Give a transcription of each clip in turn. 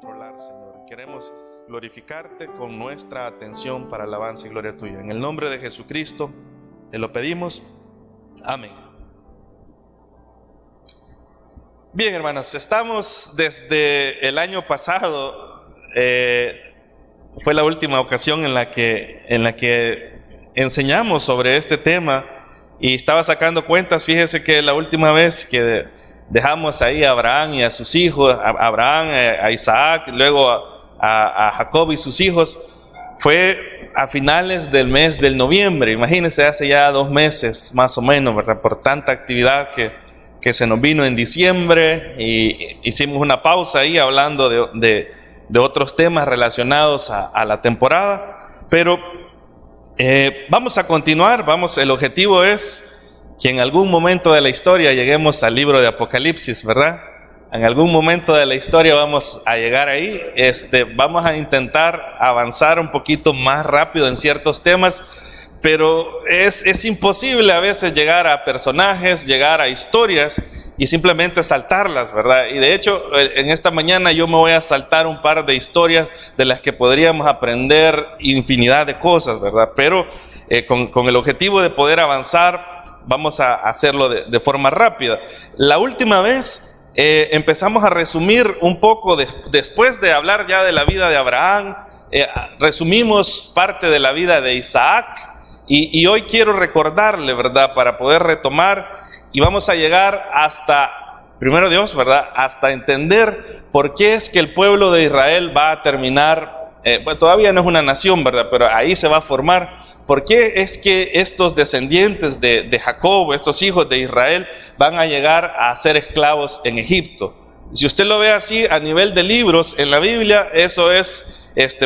controlar, Señor. Queremos glorificarte con nuestra atención para alabanza y gloria tuya. En el nombre de Jesucristo te lo pedimos. Amén. Bien, hermanos, estamos desde el año pasado. Fue la última ocasión en la que enseñamos sobre este tema y estaba sacando cuentas. Fíjese que la última vez que dejamos ahí a Abraham y a sus hijos, a Isaac, luego a Jacob y sus hijos, fue a finales del mes del noviembre. Imagínense, hace ya 2 meses más o menos, ¿verdad? Por tanta actividad que se nos vino en diciembre, y hicimos una pausa ahí hablando de otros temas relacionados a la temporada. Pero vamos a continuar. El objetivo es que en algún momento de la historia lleguemos al libro de Apocalipsis, ¿verdad? En algún momento de la historia vamos a llegar ahí. Vamos a intentar avanzar un poquito más rápido en ciertos temas, pero es imposible a veces llegar a personajes, llegar a historias y simplemente saltarlas, ¿verdad? Y de hecho, en esta mañana yo me voy a saltar un par de historias de las que podríamos aprender infinidad de cosas, ¿verdad? Pero con el objetivo de poder avanzar, vamos a hacerlo de forma rápida. La última vez empezamos a resumir un poco, después de hablar ya de la vida de Abraham, resumimos parte de la vida de Isaac, y hoy quiero recordarle, ¿verdad? Para poder retomar, y vamos a llegar hasta, primero Dios, ¿verdad? Hasta entender por qué es que el pueblo de Israel va a terminar, bueno, todavía no es una nación, ¿verdad? Pero ahí se va a formar. ¿Por qué es que estos descendientes de Jacob, estos hijos de Israel, van a llegar a ser esclavos en Egipto? Si usted lo ve así a nivel de libros en la Biblia, eso es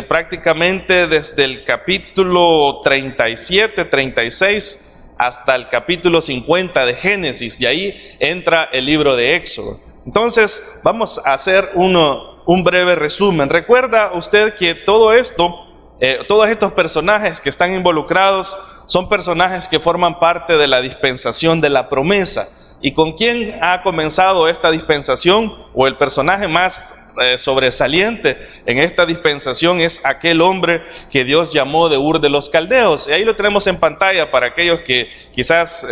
prácticamente desde el capítulo 37, 36 hasta el capítulo 50 de Génesis, y ahí entra el libro de Éxodo. Entonces vamos a hacer un breve resumen. ¿Recuerda usted que todo esto, todos estos personajes que están involucrados son personajes que forman parte de la dispensación de la promesa? ¿Y con quién ha comenzado esta dispensación? O el personaje más sobresaliente en esta dispensación es aquel hombre que Dios llamó de Ur de los Caldeos. Y ahí lo tenemos en pantalla para aquellos que quizás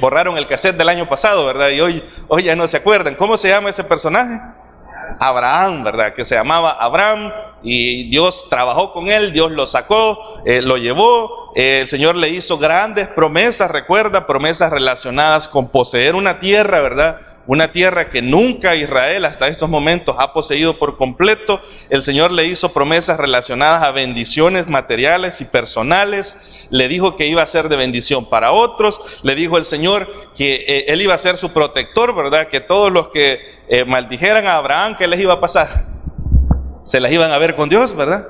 borraron el cassette del año pasado, ¿verdad? Y hoy ya no se acuerdan. ¿Cómo se llama ese personaje? Abraham, ¿verdad? Que se llamaba Abraham, y Dios trabajó con él, Dios lo sacó, lo llevó. El Señor le hizo grandes promesas, recuerda, promesas relacionadas con poseer una tierra, ¿verdad? Una tierra que nunca Israel hasta estos momentos ha poseído por completo. El Señor le hizo promesas relacionadas a bendiciones materiales y personales. Le dijo que iba a ser de bendición para otros. Le dijo el Señor que Él iba a ser su protector, ¿verdad? Que todos los que maldijeran a Abraham, ¿qué les iba a pasar? Se las iban a ver con Dios, ¿verdad?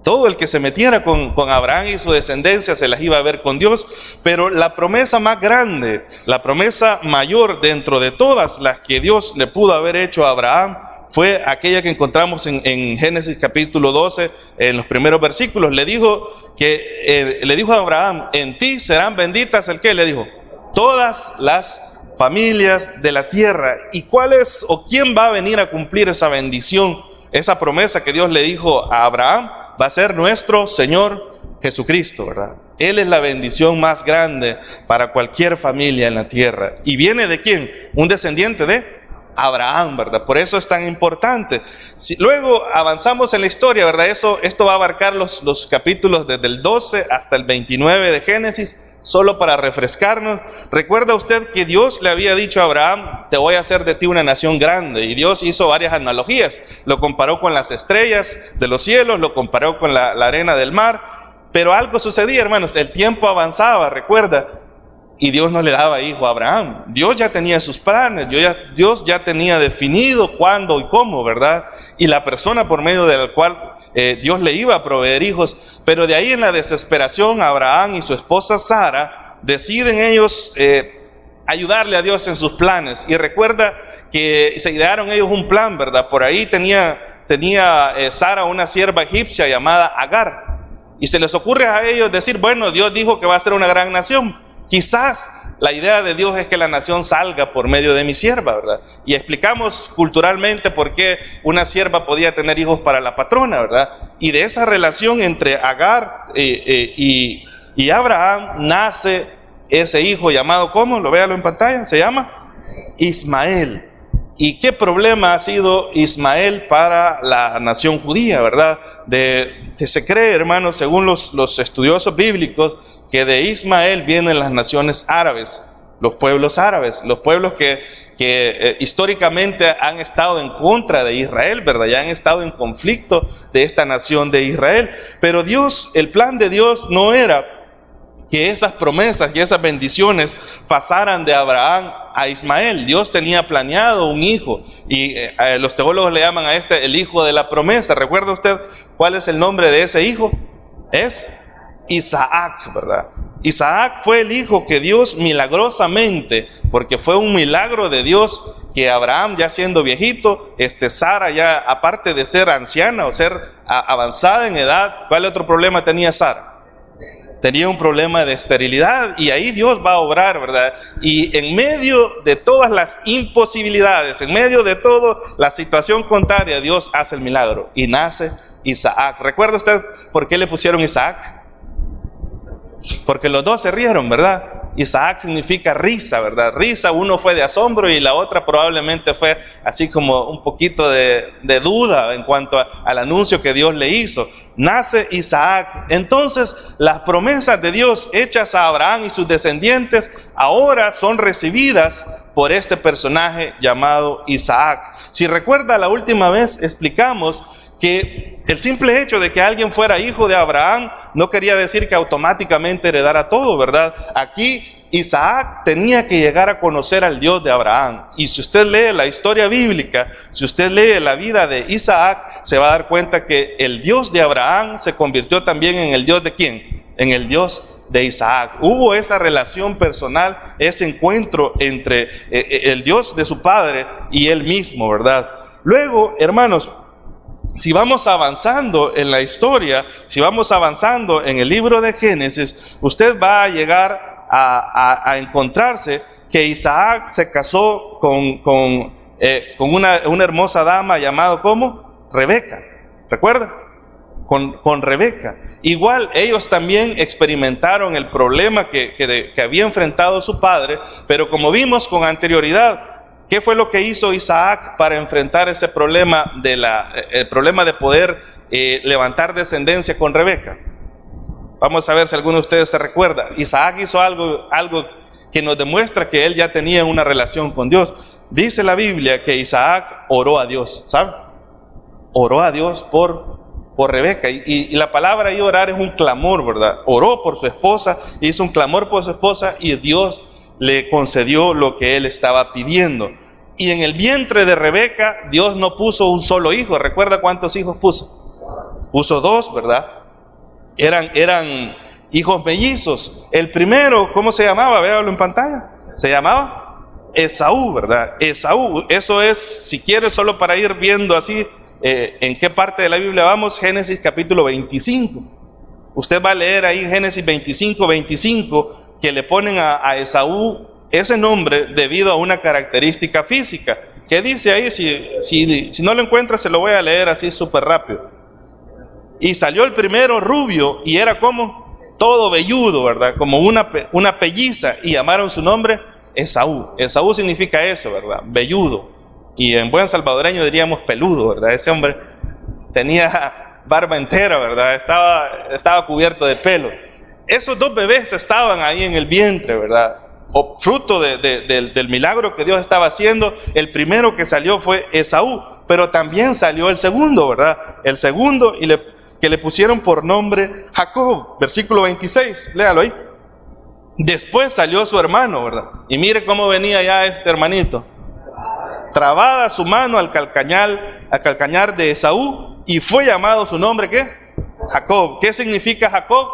Todo el que se metiera con Abraham y su descendencia se las iba a ver con Dios. Pero la promesa más grande, la promesa mayor dentro de todas las que Dios le pudo haber hecho a Abraham, fue aquella que encontramos en Génesis capítulo 12, en los primeros versículos. Le dijo a Abraham: en ti serán benditas, ¿el qué? Le dijo: todas las familias de la tierra. ¿Y cuál es o quién va a venir a cumplir esa bendición? Esa promesa que Dios le dijo a Abraham va a ser nuestro Señor Jesucristo, ¿verdad? Él es la bendición más grande para cualquier familia en la tierra. ¿Y viene de quién? Un descendiente de Abraham, ¿verdad? Por eso es tan importante. Si luego avanzamos en la historia, ¿verdad? Esto va a abarcar los capítulos desde el 12 hasta el 29 de Génesis, solo para refrescarnos. Recuerda usted que Dios le había dicho a Abraham: te voy a hacer de ti una nación grande. Y Dios hizo varias analogías. Lo comparó con las estrellas de los cielos, lo comparó con la arena del mar. Pero algo sucedía, hermanos. El tiempo avanzaba, recuerda. Y Dios no le daba hijo a Abraham. Dios ya tenía sus planes. Dios ya tenía definido cuándo y cómo, ¿verdad? Y la persona por medio de la cual Dios le iba a proveer hijos. Pero de ahí, en la desesperación, Abraham y su esposa Sara deciden ellos ayudarle a Dios en sus planes. Y recuerda que se idearon ellos un plan, ¿verdad? Por ahí tenía Sara una sierva egipcia llamada Agar. Y se les ocurre a ellos decir: bueno, Dios dijo que va a ser una gran nación. Quizás la idea de Dios es que la nación salga por medio de mi sierva, ¿verdad? Y explicamos culturalmente por qué una sierva podía tener hijos para la patrona, ¿verdad? Y de esa relación entre Agar y Abraham nace ese hijo llamado, ¿cómo? Lo véalo en pantalla, se llama Ismael. ¿Y qué problema ha sido Ismael para la nación judía, verdad? Se cree, hermanos, según los estudiosos bíblicos, que de Ismael vienen las naciones árabes, los pueblos que históricamente han estado en contra de Israel, ¿verdad? Ya han estado en conflicto de esta nación de Israel. Pero Dios, el plan de Dios no era que esas promesas y esas bendiciones pasaran de Abraham a Ismael. Dios tenía planeado un hijo, y los teólogos le llaman a este el hijo de la promesa. ¿Recuerda usted cuál es el nombre de ese hijo? Es Isaac, ¿verdad? Isaac fue el hijo que Dios milagrosamente, porque fue un milagro de Dios, que Abraham ya siendo viejito, Sara ya, aparte de ser anciana o ser avanzada en edad, ¿cuál otro problema tenía Sara? Tenía un problema de esterilidad, y ahí Dios va a obrar, ¿verdad? Y en medio de todas las imposibilidades, en medio de toda la situación contraria, Dios hace el milagro y nace Isaac. ¿Recuerda usted por qué le pusieron Isaac? Porque los dos se rieron, ¿verdad? Isaac significa risa, ¿verdad? Risa, uno fue de asombro y la otra probablemente fue así como un poquito de duda en cuanto al anuncio que Dios le hizo. Nace Isaac. Entonces, las promesas de Dios hechas a Abraham y sus descendientes ahora son recibidas por este personaje llamado Isaac. Si recuerda, la última vez explicamos que el simple hecho de que alguien fuera hijo de Abraham no quería decir que automáticamente heredara todo, ¿verdad? Aquí Isaac tenía que llegar a conocer al Dios de Abraham. Y si usted lee la historia bíblica, si usted lee la vida de Isaac, se va a dar cuenta que el Dios de Abraham se convirtió también en el Dios de ¿quién? En el Dios de Isaac. Hubo esa relación personal, ese encuentro entre el Dios de su padre y él mismo, ¿verdad? Luego, hermanos, si vamos avanzando en la historia, si vamos avanzando en el libro de Génesis, usted va a llegar a encontrarse que Isaac se casó con una hermosa dama llamada ¿cómo? Rebeca. ¿Recuerda? Con Rebeca. Igual ellos también experimentaron el problema que había enfrentado su padre, pero como vimos con anterioridad, ¿qué fue lo que hizo Isaac para enfrentar ese problema el problema de poder levantar descendencia con Rebeca? Vamos a ver si alguno de ustedes se recuerda. Isaac hizo algo que nos demuestra que él ya tenía una relación con Dios. Dice la Biblia que Isaac oró a Dios, ¿sabe? Oró a Dios por Rebeca. Y la palabra ahí orar es un clamor, ¿verdad? Oró por su esposa, hizo un clamor por su esposa y Dios le concedió lo que él estaba pidiendo. Y en el vientre de Rebeca, Dios no puso un solo hijo. ¿Recuerda cuántos hijos puso? Puso dos, ¿verdad? Eran hijos mellizos. El primero, ¿cómo se llamaba? Véalo en pantalla. Se llamaba Esaú, ¿verdad? Esaú. Eso es, si quieres, solo para ir viendo así en qué parte de la Biblia vamos, Génesis capítulo 25. Usted va a leer ahí Génesis 25, que le ponen a Esaú ese nombre debido a una característica física. ¿Qué dice ahí? Si no lo encuentra, se lo voy a leer así súper rápido. Y salió el primero rubio y era como todo velludo, ¿verdad? Como una pelliza, y llamaron su nombre Esaú. Esaú significa eso, ¿verdad? Velludo. Y en buen salvadoreño diríamos peludo, ¿verdad? Ese hombre tenía barba entera, ¿verdad? Estaba cubierto de pelo. Esos dos bebés estaban ahí en el vientre, ¿verdad? O fruto del milagro que Dios estaba haciendo. El primero que salió fue Esaú, pero también salió el segundo, ¿verdad? El segundo, que le pusieron por nombre Jacob. Versículo 26, léalo ahí. Después salió su hermano, ¿verdad? Y mire cómo venía ya este hermanito. Trabada su mano al calcañar de Esaú, y fue llamado su nombre, ¿qué? Jacob. ¿Qué significa Jacob?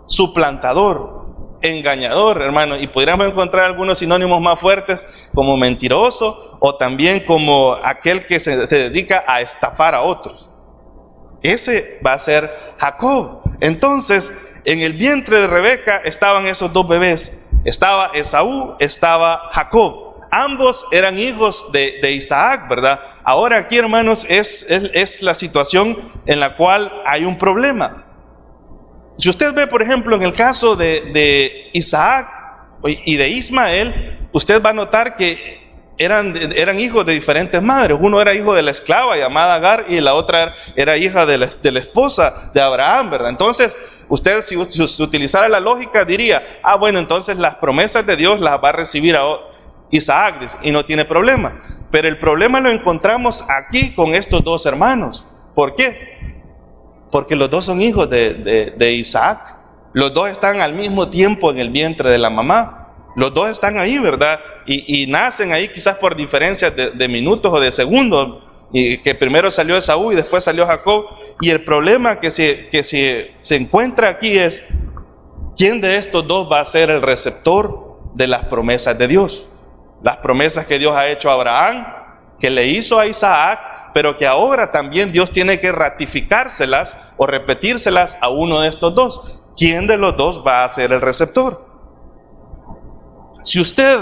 Suplantador, engañador, hermano. Y podríamos encontrar algunos sinónimos más fuertes, como mentiroso, o también como aquel que se dedica a estafar a otros. Ese va a ser Jacob. Entonces, en el vientre de Rebeca estaban esos dos bebés. Estaba Esaú, estaba Jacob. Ambos eran hijos de Isaac, ¿verdad? Ahora aquí, hermanos, es la situación en la cual hay un problema. Si usted ve, por ejemplo, en el caso de Isaac y de Ismael, usted va a notar que eran hijos de diferentes madres. Uno era hijo de la esclava llamada Agar y la otra era hija de la esposa de Abraham, ¿verdad? Entonces, usted si utilizara la lógica diría, bueno, entonces las promesas de Dios las va a recibir a Isaac y no tiene problema. Pero el problema lo encontramos aquí con estos dos hermanos. ¿Por qué? Porque los dos son hijos de Isaac. Los dos están al mismo tiempo en el vientre de la mamá. Los dos están ahí, ¿verdad? Y nacen ahí quizás por diferencias de minutos o de segundos. Y que primero salió Esaú y después salió Jacob. Y el problema que se encuentra aquí es, ¿quién de estos dos va a ser el receptor de las promesas de Dios? Las promesas que Dios ha hecho a Abraham, que le hizo a Isaac, pero que ahora también Dios tiene que ratificárselas o repetírselas a uno de estos dos. ¿Quién de los dos va a ser el receptor? Si usted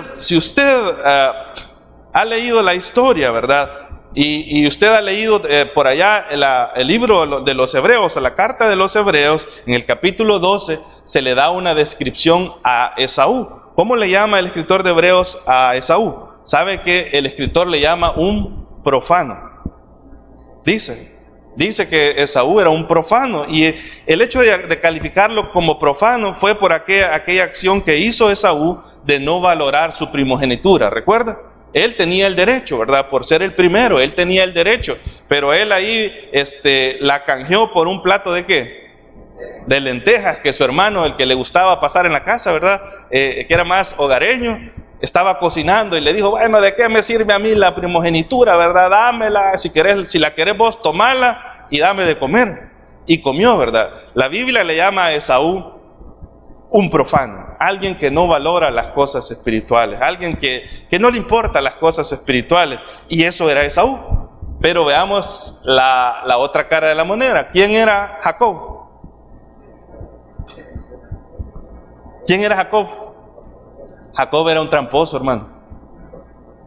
ha leído la historia, ¿verdad? Y usted ha leído por allá el libro de los Hebreos, la carta de los Hebreos, en el capítulo 12, se le da una descripción a Esaú. ¿Cómo le llama el escritor de Hebreos a Esaú? ¿Sabe que el escritor le llama un profano? Dice que Esaú era un profano, y el hecho de calificarlo como profano fue por aquella acción que hizo Esaú de no valorar su primogenitura. ¿Recuerda? Él tenía el derecho, ¿verdad? Por ser el primero, él tenía el derecho, pero él ahí la canjeó por un plato ¿de qué? De lentejas que su hermano, el que le gustaba pasar en la casa, ¿verdad? Que era más hogareño, estaba cocinando y le dijo, bueno, ¿de qué me sirve a mí la primogenitura, verdad? Dámela, si la querés vos, tomala y dame de comer. Y comió, ¿verdad? La Biblia le llama a Esaú un profano, alguien que no valora las cosas espirituales, alguien que no le importa las cosas espirituales, y eso era Esaú. Pero veamos la otra cara de la moneda. ¿Quién era Jacob? ¿Quién era Jacob? Jacob era un tramposo, hermano.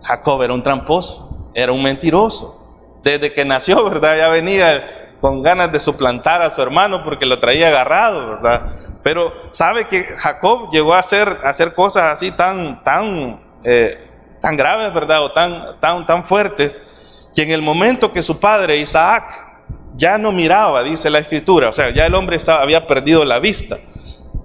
Jacob era un tramposo, era un mentiroso. Desde que nació, ¿verdad? Ya venía con ganas de suplantar a su hermano porque lo traía agarrado, ¿verdad? Pero sabe que Jacob llegó a hacer cosas así tan graves, ¿verdad? O tan fuertes, que en el momento que su padre Isaac ya no miraba, dice la escritura, o sea, ya el hombre había perdido la vista,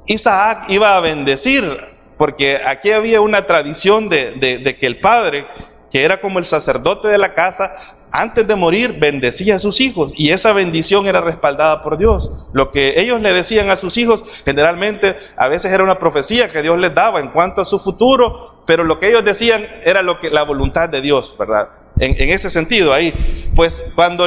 Isaac iba a bendecir, porque aquí había una tradición de que el padre, que era como el sacerdote de la casa, antes de morir bendecía a sus hijos, y esa bendición era respaldada por Dios. Lo que ellos le decían a sus hijos generalmente a veces era una profecía que Dios les daba en cuanto a su futuro, pero lo que ellos decían era la voluntad de Dios, ¿verdad? En ese sentido ahí, pues cuando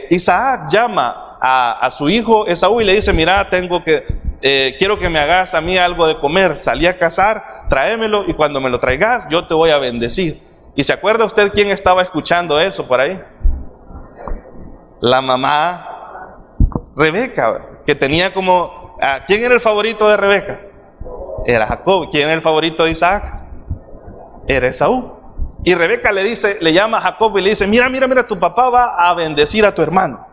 Isaac llama a su hijo Esaú y le dice, mira, quiero que me hagas a mí algo de comer, salí a cazar, tráemelo y cuando me lo traigas yo te voy a bendecir. ¿Y se acuerda usted quién estaba escuchando eso por ahí? La mamá Rebeca, que tenía ¿quién era el favorito de Rebeca? Era Jacob. ¿Quién era el favorito de Isaac? Era Esaú. Y Rebeca le llama a Jacob y le dice, mira, tu papá va a bendecir a tu hermano.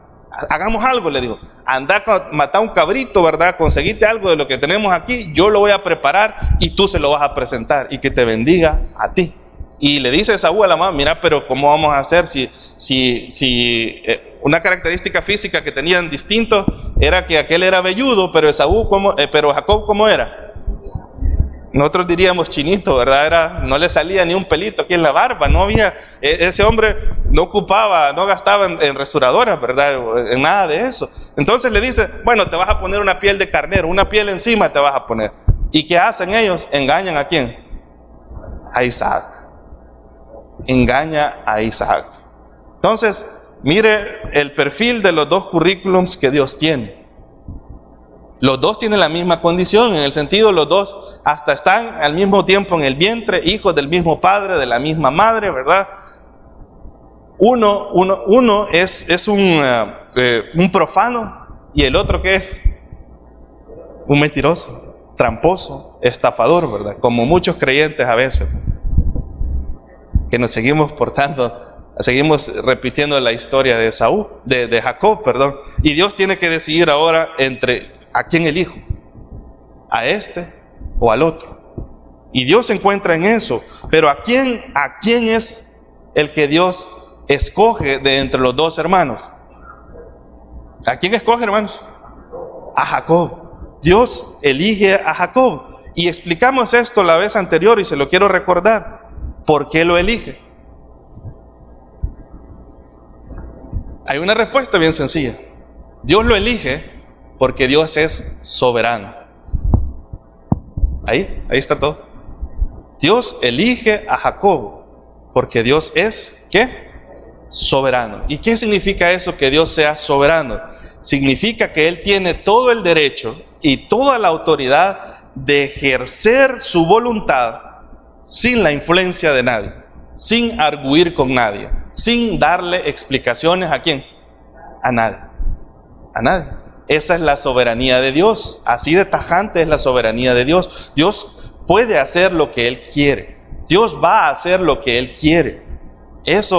Hagamos algo, le digo. Anda a matar un cabrito, ¿verdad? Conseguite algo de lo que tenemos aquí, yo lo voy a preparar y tú se lo vas a presentar y que te bendiga a ti. Y le dice Esaú a la mamá, mira, pero ¿cómo vamos a hacer si una característica física que tenían distintos era que aquel era velludo, pero pero Jacob ¿cómo era? Nosotros diríamos chinito, ¿verdad? No le salía ni un pelito aquí en la barba, ese hombre no gastaba en rasuradoras, ¿verdad? En nada de eso. Entonces le dice, bueno, te vas a poner una piel de carnero, una piel encima te vas a poner. ¿Y qué hacen ellos? ¿Engañan a quién? A Isaac. Engaña a Isaac. Entonces, mire el perfil de los dos currículums que Dios tiene. Los dos tienen la misma condición, en el sentido, los dos hasta están al mismo tiempo en el vientre, hijos del mismo padre, de la misma madre, ¿verdad? Uno es un profano y el otro ¿qué es? Un mentiroso. tramposo, estafador, ¿verdad? Como muchos creyentes a veces, que nos seguimos seguimos repitiendo la historia de Jacob, perdón. Y Dios tiene que decidir ahora entre a quién elijo, a este o al otro. Y Dios se encuentra en eso. Pero ¿a quién es el que Dios escoge de entre los dos hermanos? ¿A quién escoge, hermanos? A Jacob. Dios elige a Jacob. Y explicamos esto la vez anterior y se lo quiero recordar. ¿Por qué lo elige? Hay una respuesta bien sencilla. Dios lo elige porque Dios es soberano. Ahí está todo. Dios elige a Jacob porque Dios es, ¿qué? Soberano. ¿Y qué significa eso, que Dios sea soberano? Significa que Él tiene todo el derecho y toda la autoridad de ejercer su voluntad sin la influencia de nadie, sin arguir con nadie, sin darle explicaciones ¿a quién? A nadie. A nadie. Esa es la soberanía de Dios. Así de tajante es la soberanía de Dios. Dios puede hacer lo que Él quiere. Dios va a hacer lo que Él quiere. Esa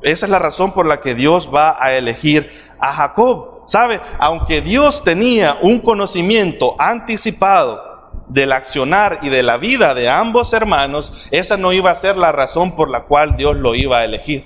es la razón por la que Dios va a elegir a Jacob. ¿Sabe? Aunque Dios tenía un conocimiento anticipado del accionar y de la vida de ambos hermanos, esa no iba a ser la razón por la cual Dios lo iba a elegir.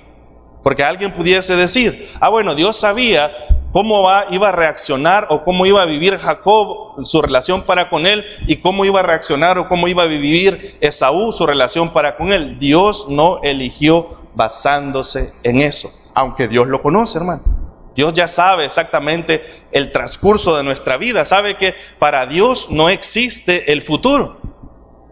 Porque alguien pudiese decir, bueno, Dios sabía cómo iba a reaccionar o cómo iba a vivir Jacob, su relación para con él, y cómo iba a reaccionar o cómo iba a vivir Esaú, su relación para con él. Dios no eligió basándose en eso, aunque Dios lo conoce, hermano. Dios ya sabe exactamente el transcurso de nuestra vida, sabe que para Dios no existe el futuro,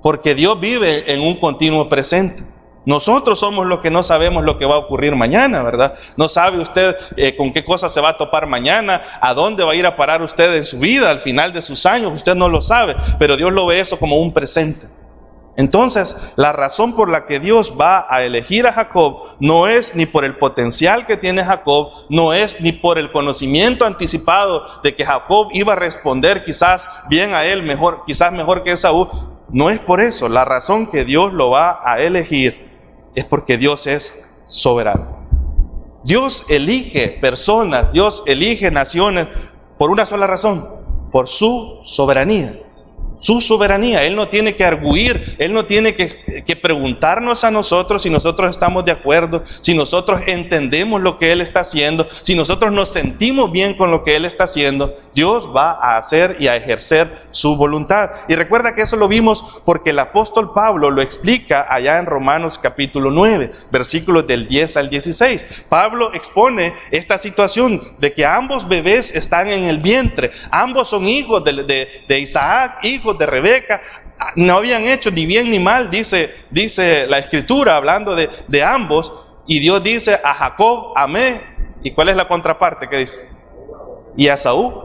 porque Dios vive en un continuo presente. Nosotros somos los que no sabemos lo que va a ocurrir mañana, ¿verdad? No sabe usted con qué cosa se va a topar mañana, a dónde va a ir a parar usted en su vida, al final de sus años, usted no lo sabe, pero Dios lo ve eso como un presente. Entonces, la razón por la que Dios va a elegir a Jacob no es ni por el potencial que tiene Jacob, no es ni por el conocimiento anticipado de que Jacob iba a responder quizás bien a él, quizás mejor que Esaú. No es por eso. La razón que Dios lo va a elegir es porque Dios es soberano. Dios elige personas, Dios elige naciones por una sola razón, por su soberanía. Su soberanía. Él no tiene que arguir, Él no tiene que preguntarnos a nosotros si nosotros estamos de acuerdo, si nosotros entendemos lo que Él está haciendo, si nosotros nos sentimos bien con lo que Él está haciendo. Dios va a hacer y a ejercer su voluntad. Y recuerda que eso lo vimos porque el apóstol Pablo lo explica allá en Romanos capítulo 9, versículos del 10 al 16. Pablo expone esta situación de que ambos bebés están en el vientre, ambos son hijos de Isaac, hijos de Rebeca, no habían hecho ni bien ni mal, dice la escritura hablando de ambos, y Dios dice: a Jacob amé, ¿y cuál es la contraparte que dice? Y a Esaú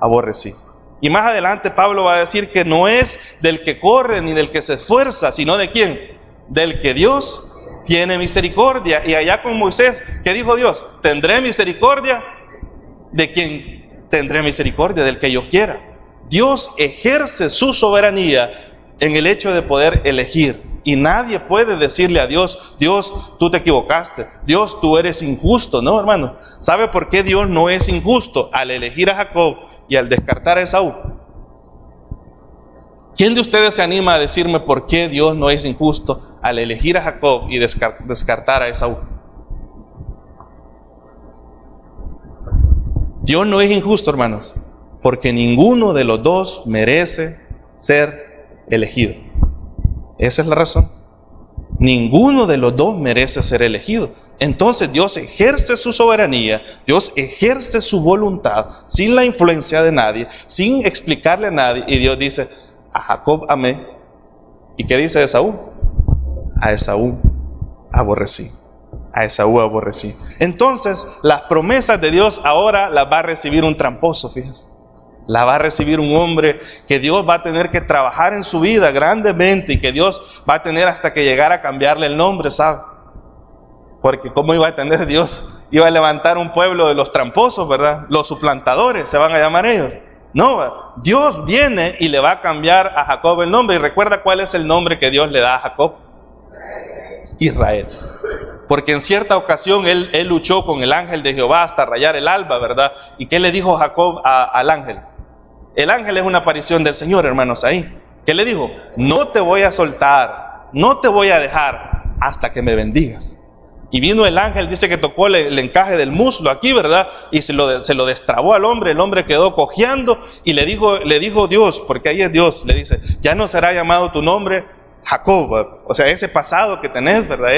aborrecí. Y más adelante Pablo va a decir que no es del que corre ni del que se esfuerza, sino de quién, del que Dios tiene misericordia. Y allá con Moisés, ¿qué dijo Dios? Tendré misericordia de quien tendré misericordia, del que yo quiera. Dios ejerce su soberanía en el hecho de poder elegir. Y nadie puede decirle a Dios: Dios, tú te equivocaste, Dios, tú eres injusto. No, hermano. ¿Sabe por qué Dios no es injusto al elegir a Jacob y al descartar a Esaú? ¿Quién de ustedes se anima a decirme por qué Dios no es injusto al elegir a Jacob y descartar a Esaú? Dios no es injusto, hermanos, porque ninguno de los dos merece ser elegido. Esa es la razón. Ninguno de los dos merece ser elegido. Entonces Dios ejerce su soberanía, Dios ejerce su voluntad sin la influencia de nadie, sin explicarle a nadie. Y Dios dice: a Jacob amé. ¿Y qué dice Esaú? A Esaú aborrecí. A Esaú aborrecí. Entonces las promesas de Dios ahora las va a recibir un tramposo, fíjense. La va a recibir un hombre que Dios va a tener que trabajar en su vida grandemente, y que Dios va a tener hasta que llegar a cambiarle el nombre, ¿sabe? Porque ¿cómo iba a tener Dios? Iba a levantar un pueblo de los tramposos, ¿verdad? Los suplantadores, se van a llamar ellos. No, Dios viene y le va a cambiar a Jacob el nombre. Y recuerda cuál es el nombre que Dios le da a Jacob: Israel. Porque en cierta ocasión él luchó con el ángel de Jehová hasta rayar el alba, ¿verdad? ¿Y qué le dijo Jacob al ángel? El ángel es una aparición del Señor, hermanos, ahí. ¿Qué le dijo? No te voy a soltar, no te voy a dejar hasta que me bendigas. Y vino el ángel, dice que tocó el encaje del muslo aquí, ¿verdad? Y se lo destrabó al hombre. El hombre quedó cojeando y le dijo Dios, porque ahí es Dios, le dice: ya no será llamado tu nombre Jacob. O sea, ese pasado que tenés, ¿verdad?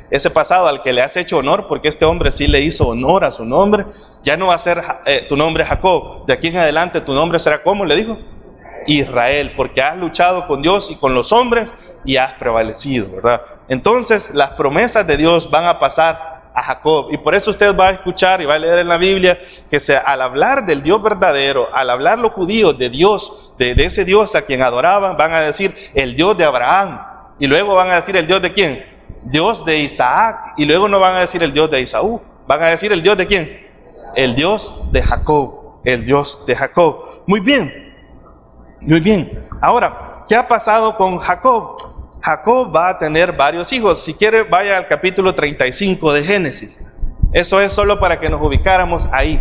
Ese pasado al que le has hecho honor, porque este hombre sí le hizo honor a su nombre. Ya no va a ser tu nombre Jacob. De aquí en adelante tu nombre será, ¿cómo le dijo? Israel, porque has luchado con Dios y con los hombres y has prevalecido, ¿verdad? Entonces las promesas de Dios van a pasar a Jacob, y por eso usted va a escuchar y va a leer en la Biblia que al hablar del Dios verdadero, al hablar los judíos de Dios, de ese Dios a quien adoraban, van a decir el Dios de Abraham, y luego van a decir el Dios de ¿quién? Dios de Isaac, y luego no van a decir el Dios de Esaú, van a decir el Dios de ¿quién? El Dios de Jacob, el Dios de Jacob. Muy bien, muy bien. Ahora, ¿qué ha pasado con Jacob? Jacob va a tener varios hijos. Si quiere, vaya al capítulo 35 de Génesis. Eso es solo para que nos ubicáramos ahí.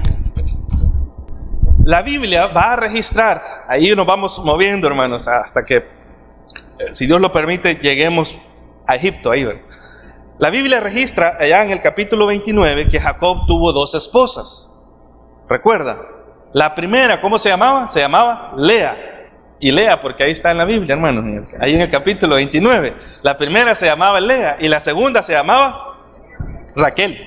La Biblia va a registrar, ahí nos vamos moviendo, hermanos, hasta que, si Dios lo permite, lleguemos a Egipto. Ahí, ¿verdad? La Biblia registra allá en el capítulo 29 que Jacob tuvo 2 esposas. Recuerda, la primera, ¿cómo se llamaba? Se llamaba Lea. Y Lea, porque ahí está en la Biblia, hermanos, ahí en el capítulo 29. La primera se llamaba Lea y la segunda se llamaba Raquel.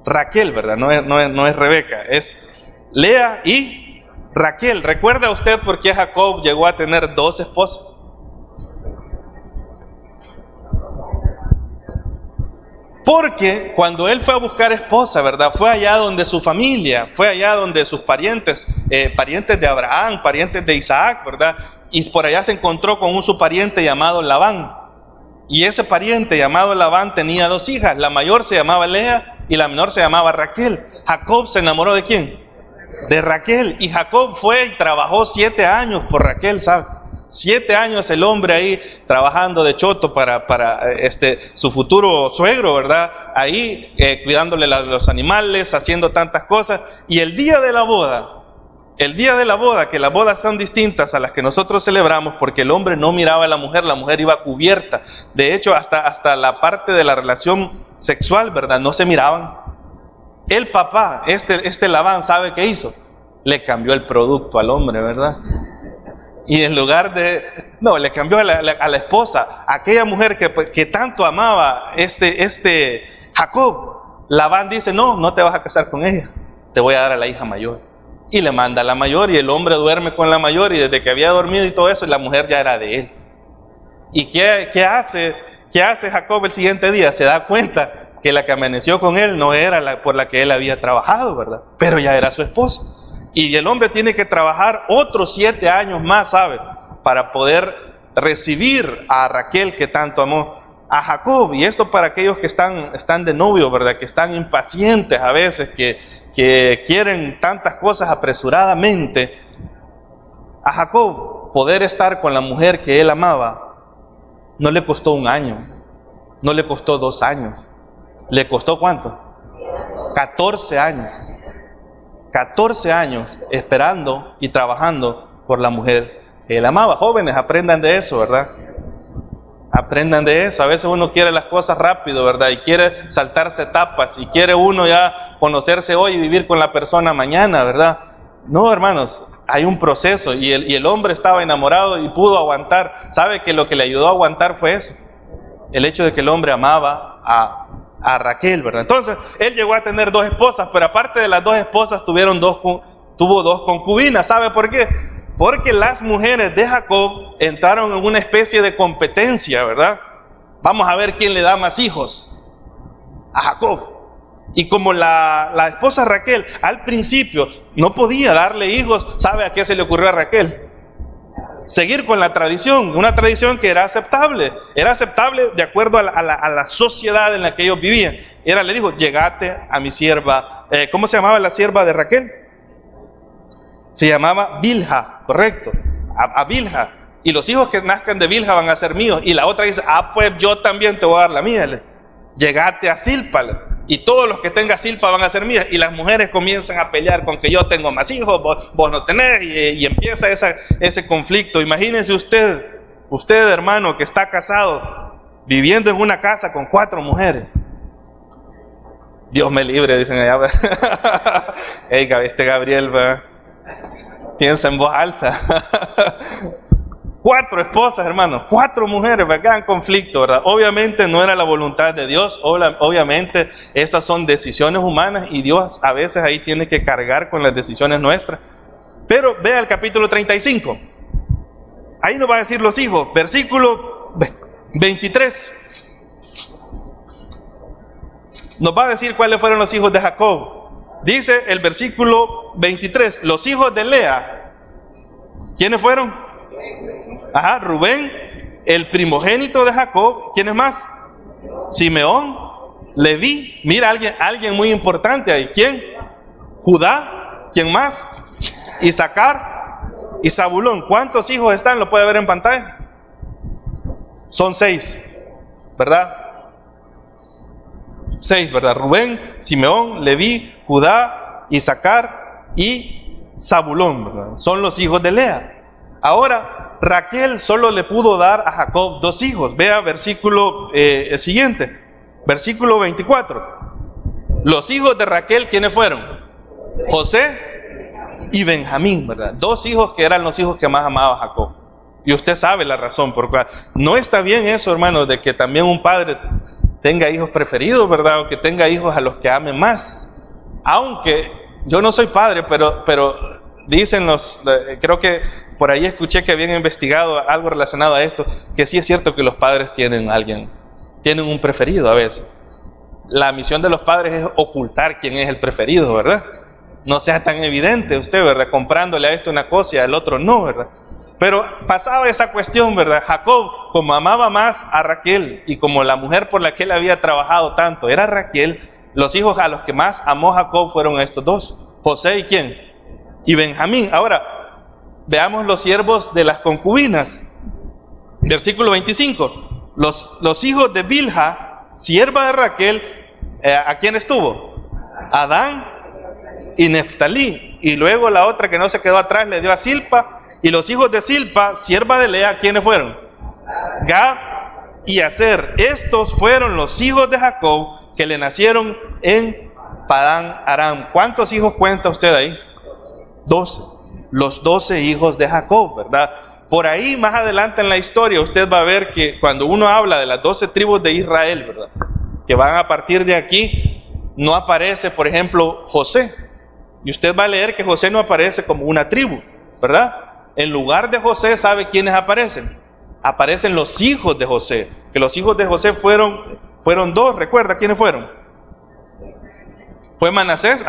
Raquel, ¿verdad? No es Rebeca, es Lea y Raquel. ¿Recuerda usted por qué Jacob llegó a tener 2 esposas? Porque cuando él fue a buscar esposa, ¿verdad? Fue allá donde su familia, fue allá donde sus parientes, parientes de Abraham, parientes de Isaac, ¿verdad? Y por allá se encontró con su pariente llamado Labán. Y ese pariente llamado Labán tenía 2 hijas. La mayor se llamaba Lea y la menor se llamaba Raquel. Jacob se enamoró ¿de quién? De Raquel. Y Jacob fue y trabajó 7 años por Raquel, ¿sabe? 7 años el hombre ahí trabajando de choto para su futuro suegro, ¿verdad? Ahí cuidándole los animales, haciendo tantas cosas. Y el día de la boda, que las bodas son distintas a las que nosotros celebramos, porque el hombre no miraba a la mujer iba cubierta. De hecho, hasta la parte de la relación sexual, ¿verdad? No se miraban. El papá, Labán, ¿sabe qué hizo? Le cambió el producto al hombre, ¿verdad? Y en lugar le cambió a la esposa, aquella mujer que tanto amaba Jacob. Labán dice: no te vas a casar con ella, te voy a dar a la hija mayor. Y le manda a la mayor, y el hombre duerme con la mayor, y desde que había dormido y todo eso, la mujer ya era de él. ¿Y qué hace Jacob el siguiente día? Se da cuenta que la que amaneció con él no era por la que él había trabajado, ¿verdad? Pero ya era su esposa. Y el hombre tiene que trabajar otros 7 años más, ¿sabe? Para poder recibir a Raquel, que tanto amó a Jacob. Y esto para aquellos que están de novio, ¿verdad? Que están impacientes a veces, que quieren tantas cosas apresuradamente. A Jacob poder estar con la mujer que él amaba no le costó 1 año, no le costó 2 años. ¿Le costó cuánto? 14 años. 14 años esperando y trabajando por la mujer que él amaba. Jóvenes, aprendan de eso, ¿verdad? Aprendan de eso. A veces uno quiere las cosas rápido, ¿verdad? Y quiere saltarse etapas, y quiere uno ya conocerse hoy y vivir con la persona mañana, ¿verdad? No, hermanos, hay un proceso, y el hombre estaba enamorado y pudo aguantar. ¿Sabe que lo que le ayudó a aguantar fue eso? El hecho de que el hombre amaba a Raquel, ¿verdad? Entonces, él llegó a tener 2 esposas, pero aparte de las 2 esposas, tuvo 2 concubinas. ¿Sabe por qué? Porque las mujeres de Jacob entraron en una especie de competencia, ¿verdad? Vamos a ver quién le da más hijos a Jacob. Y como la esposa Raquel al principio no podía darle hijos, ¿sabe a qué se le ocurrió a Raquel? Seguir con la tradición, una tradición que era aceptable de acuerdo a la sociedad en la que ellos vivían. Le dijo: llegate a mi sierva, ¿cómo se llamaba la sierva de Raquel? Se llamaba Bilha, correcto. A Bilha. Y los hijos que nazcan de Bilha van a ser míos. Y la otra dice, pues yo también te voy a dar la mía. Llegate a Silpa. Y todos los que tengan Silpa van a ser mías. Y las mujeres comienzan a pelear con que yo tengo más hijos, vos no tenés. Y empieza ese conflicto. Imagínense usted hermano que está casado, viviendo en una casa con 4 mujeres. Dios me libre, dicen allá. Hey, este Gabriel piensa en voz alta. 4 esposas, hermanos, 4 mujeres, ¿verdad? En conflicto, ¿verdad? Obviamente no era la voluntad de Dios, obviamente esas son decisiones humanas y Dios a veces ahí tiene que cargar con las decisiones nuestras. Pero vea el capítulo 35. Ahí nos va a decir los hijos, versículo 23. Nos va a decir cuáles fueron los hijos de Jacob. Dice el versículo 23, los hijos de Lea, ¿quiénes fueron? Rubén, el primogénito de Jacob. ¿Quiénes más? Simeón, Leví. Mira, alguien muy importante ahí. ¿Quién? Judá. ¿Quién más? Isaacar y Zabulón. ¿Cuántos hijos están? ¿Lo puede ver en pantalla? Son 6, ¿verdad? 6, ¿verdad? Rubén, Simeón, Leví, Judá, Isaacar y Zabulón, ¿verdad? Son los hijos de Lea. Ahora, Raquel solo le pudo dar a Jacob 2 hijos. Vea versículo siguiente, versículo 24. Los hijos de Raquel, ¿quiénes fueron? José y Benjamín, ¿verdad? 2 hijos que eran los hijos que más amaba Jacob. Y usted sabe la razón por cual. No está bien eso, hermano, de que también un padre tenga hijos preferidos, ¿verdad? O que tenga hijos a los que ame más. Aunque yo no soy padre, pero dicen creo que por ahí escuché que habían investigado algo relacionado a esto, que sí es cierto que los padres tienen un preferido a veces. La misión de los padres es ocultar quién es el preferido, ¿verdad? No sea tan evidente usted, ¿verdad? Comprándole a esto una cosa y al otro no, ¿verdad? Pero pasaba esa cuestión, ¿verdad? Jacob, como amaba más a Raquel y como la mujer por la que él había trabajado tanto era Raquel, los hijos a los que más amó Jacob fueron estos 2, José y ¿quién? Y Benjamín. Ahora, veamos los siervos de las concubinas. Versículo 25. Los hijos de Bilha, sierva de Raquel, ¿a quién estuvo? Adán y Neftalí. Y luego la otra que no se quedó atrás le dio a Silpa. Y los hijos de Silpa, sierva de Lea, ¿quiénes fueron? Gad y Aser. Estos fueron los hijos de Jacob que le nacieron en Padán Aram. ¿Cuántos hijos cuenta usted ahí? 12. Los 12 hijos de Jacob, ¿verdad? Por ahí más adelante en la historia usted va a ver que cuando uno habla de las 12 tribus de Israel, ¿verdad? Que van a partir de aquí, no aparece, por ejemplo, José. Y usted va a leer que José no aparece como una tribu, ¿verdad? En lugar de José, ¿sabe quiénes aparecen? Aparecen los hijos de José. Que los hijos de José fueron 2, ¿recuerda quiénes fueron? Fue Manasés,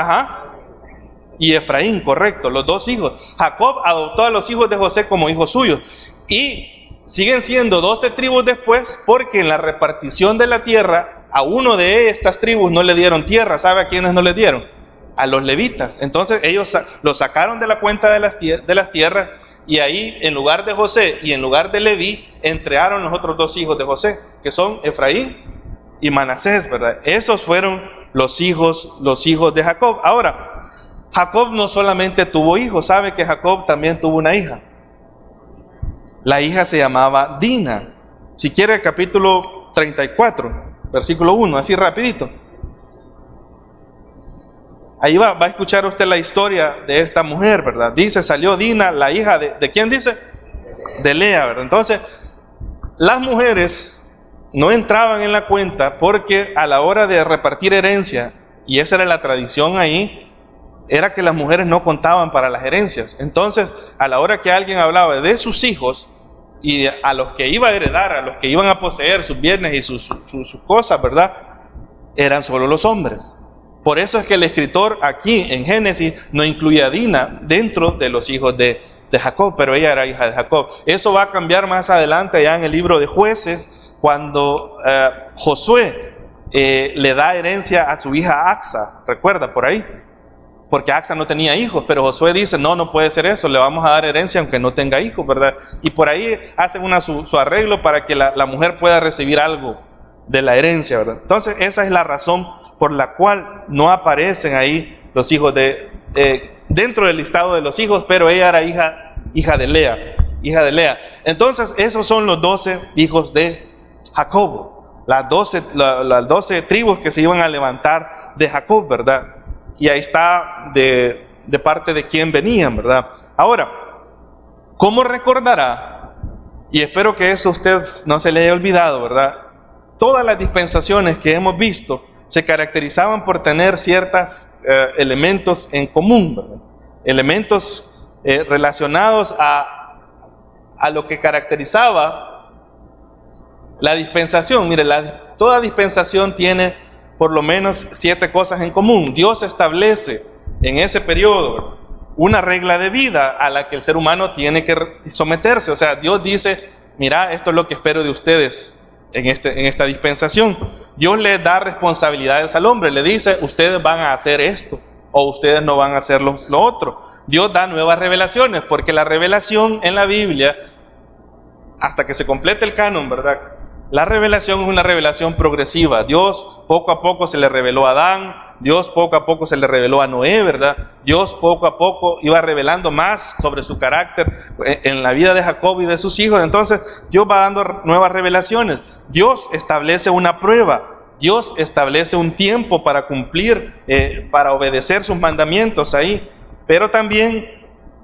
y Efraín, correcto, los 2 hijos. Jacob adoptó a los hijos de José como hijos suyos. Y siguen siendo 12 tribus después, porque en la repartición de la tierra, a uno de estas tribus no le dieron tierra. ¿Sabe a quiénes no le dieron? A los levitas. Entonces ellos los sacaron de la cuenta de las tierras. Y ahí, en lugar de José y en lugar de Leví, entregaron los otros 2 hijos de José, que son Efraín y Manasés, ¿verdad? Esos fueron los hijos de Jacob. Ahora, Jacob no solamente tuvo hijos, sabe que Jacob también tuvo una hija. La hija se llamaba Dina. Si quiere, el capítulo 34, versículo 1, así rapidito. Ahí va a escuchar usted la historia de esta mujer, ¿verdad? Dice, salió Dina, la hija ¿de quién dice? De Lea, ¿verdad? Entonces, las mujeres no entraban en la cuenta porque a la hora de repartir herencia, y esa era la tradición ahí, era que las mujeres no contaban para las herencias. Entonces, a la hora que alguien hablaba de sus hijos y a los que iba a heredar, a los que iban a poseer sus bienes y sus cosas, ¿verdad? Eran solo los hombres. Por eso es que el escritor aquí en Génesis no incluye a Dina dentro de los hijos de Jacob, pero ella era hija de Jacob. Eso va a cambiar más adelante ya en el libro de Jueces, cuando Josué le da herencia a su hija Axa, recuerda por ahí. porque Axa no tenía hijos, pero Josué dice, no, no puede ser eso, le vamos a dar herencia aunque no tenga hijos, ¿verdad? Y por ahí hacen su arreglo para que la mujer pueda recibir algo de la herencia, ¿verdad? Entonces esa es la razón por la cual no aparecen ahí los hijos dentro del listado de los hijos, pero ella era hija de Lea. Entonces esos son los 12 hijos de Jacob, las 12 tribus que se iban a levantar de Jacob, ¿verdad? Y ahí está de parte de quién venían, ¿verdad? Ahora, ¿cómo recordará? Y espero que eso a usted no se le haya olvidado, ¿verdad? Todas las dispensaciones que hemos visto se caracterizaban por tener ciertos elementos en común, ¿verdad? Elementos relacionados a lo que caracterizaba la dispensación. Mire, toda dispensación tiene por lo menos 7 cosas en común. Dios establece en ese periodo una regla de vida a la que el ser humano tiene que someterse. O sea, Dios dice, mira, esto es lo que espero de ustedes en esta dispensación. Dios le da responsabilidades al hombre, le dice, ustedes van a hacer esto o ustedes no van a hacer lo otro. Dios da nuevas revelaciones, porque la revelación en la Biblia, hasta que se complete el canon, ¿verdad? La revelación es una revelación progresiva. Dios poco a poco se le reveló a Adán, Dios poco a poco se le reveló a Noé, ¿verdad? Dios poco a poco iba revelando más sobre su carácter en la vida de Jacob y de sus hijos. Entonces Dios va dando nuevas revelaciones. Dios establece una prueba, Dios establece un tiempo para cumplir, para obedecer sus mandamientos ahí. Pero también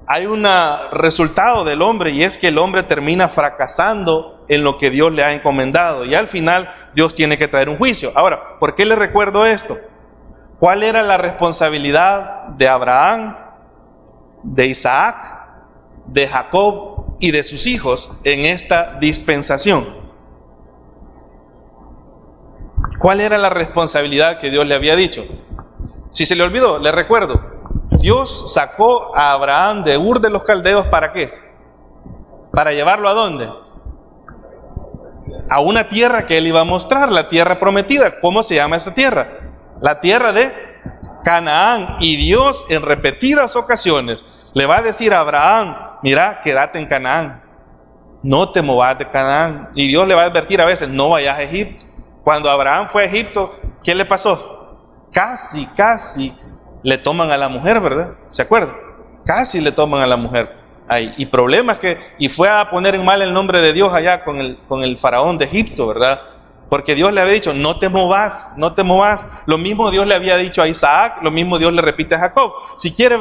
hay un resultado del hombre, y es que el hombre termina fracasando en lo que Dios le ha encomendado, y al final Dios tiene que traer un juicio. Ahora, ¿por qué le recuerdo esto? ¿Cuál era la responsabilidad de Abraham, de Isaac, de Jacob y de sus hijos en esta dispensación? ¿Cuál era la responsabilidad que Dios le había dicho? Si se le olvidó, le recuerdo. Dios sacó a Abraham de Ur de los Caldeos, ¿para qué? ¿Para llevarlo a dónde? A una tierra que él iba a mostrar, la tierra prometida. ¿Cómo se llama esa tierra? La tierra de Canaán. Y Dios en repetidas ocasiones le va a decir a Abraham, mira, quédate en Canaán, no te movas de Canaán. Y Dios le va a advertir a veces, no vayas a Egipto. Cuando Abraham fue a Egipto, ¿qué le pasó? Casi le toman a la mujer, ¿verdad? ¿Se acuerdan? Casi le toman a la mujer. Ahí. Y problemas y fue a poner en mal el nombre de Dios allá con el faraón de Egipto, ¿verdad? Porque Dios le había dicho, no te movas. Lo mismo Dios le había dicho a Isaac, lo mismo Dios le repite a Jacob. Si quiere,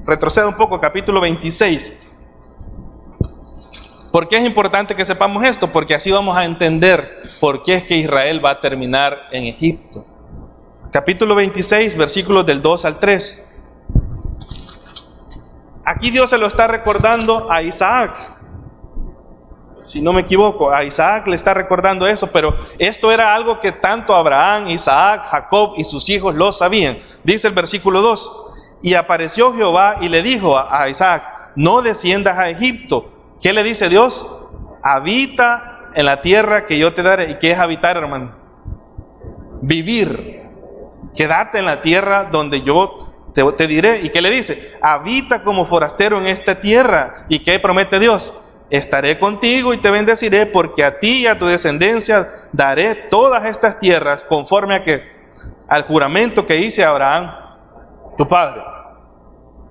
retroceda un poco, capítulo 26. ¿Por qué es importante que sepamos esto? Porque así vamos a entender por qué es que Israel va a terminar en Egipto. Capítulo 26, versículos del 2 al 3. Aquí Dios se lo está recordando a Isaac. Si no me equivoco, a Isaac le está recordando eso, pero esto era algo que tanto Abraham, Isaac, Jacob y sus hijos lo sabían. Dice el versículo 2, y apareció Jehová y le dijo a Isaac, no desciendas a Egipto. ¿Qué le dice Dios? Habita en la tierra que yo te daré. ¿Y qué es habitar, hermano? Vivir. Quédate en la tierra donde yo te diré. ¿Y qué le dice? Habita como forastero en esta tierra. ¿Y qué promete Dios? Estaré contigo y te bendeciré, porque a ti y a tu descendencia daré todas estas tierras, conforme a al juramento que hice a Abraham, tu padre.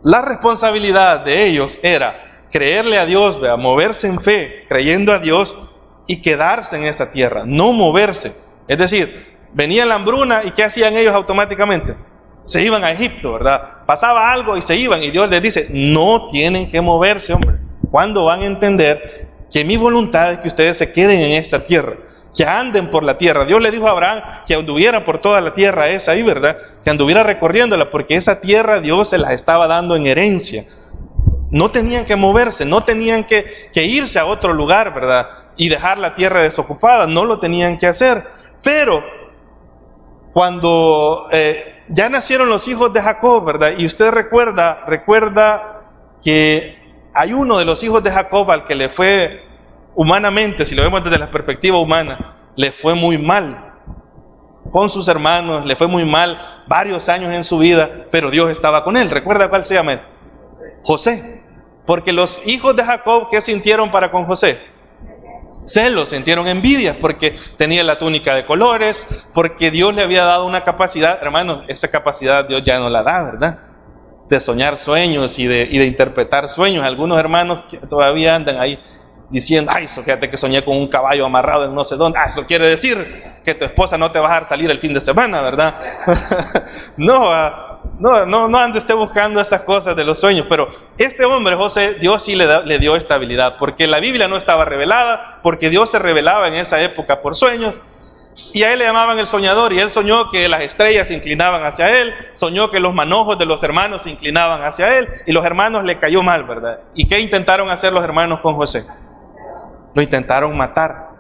La responsabilidad de ellos era creerle a Dios, moverse en fe, creyendo a Dios y quedarse en esa tierra, no moverse. Es decir, venía la hambruna y ¿qué hacían ellos automáticamente? Se iban a Egipto, ¿verdad? Pasaba algo y se iban, y Dios les dice, no tienen que moverse, hombre. ¿Cuándo van a entender que mi voluntad es que ustedes se queden en esta tierra? Que anden por la tierra. Dios le dijo a Abraham que anduviera por toda la tierra esa ahí, ¿verdad? Que anduviera recorriéndola, porque esa tierra Dios se las estaba dando en herencia. No tenían que moverse, no tenían que irse a otro lugar, ¿verdad? Y dejar la tierra desocupada, no lo tenían que hacer. Pero cuando ya nacieron los hijos de Jacob, ¿verdad? Y usted recuerda que hay uno de los hijos de Jacob al que le fue humanamente, si lo vemos desde la perspectiva humana, le fue muy mal con sus hermanos, le fue muy mal varios años en su vida, pero Dios estaba con él. ¿Recuerda cuál se llama? José. Porque los hijos de Jacob, ¿qué sintieron para con José? Celos, sintieron envidias porque tenía la túnica de colores, porque Dios le había dado una capacidad, hermanos, esa capacidad Dios ya no la da, ¿verdad? De soñar sueños y de interpretar sueños. Algunos hermanos que todavía andan ahí diciendo, ay, eso, fíjate que soñé con un caballo amarrado en no sé dónde. Eso quiere decir que tu esposa no te va a dejar salir el fin de semana, ¿verdad? No ande usted buscando esas cosas de los sueños. Pero este hombre, José, Dios sí le dio estabilidad, porque la Biblia no estaba revelada, porque Dios se revelaba en esa época por sueños. Y a él le llamaban el soñador, y él soñó que las estrellas se inclinaban hacia él, soñó que los manojos de los hermanos se inclinaban hacia él, y los hermanos le cayó mal, ¿verdad? ¿Y qué intentaron hacer los hermanos con José? Lo intentaron matar,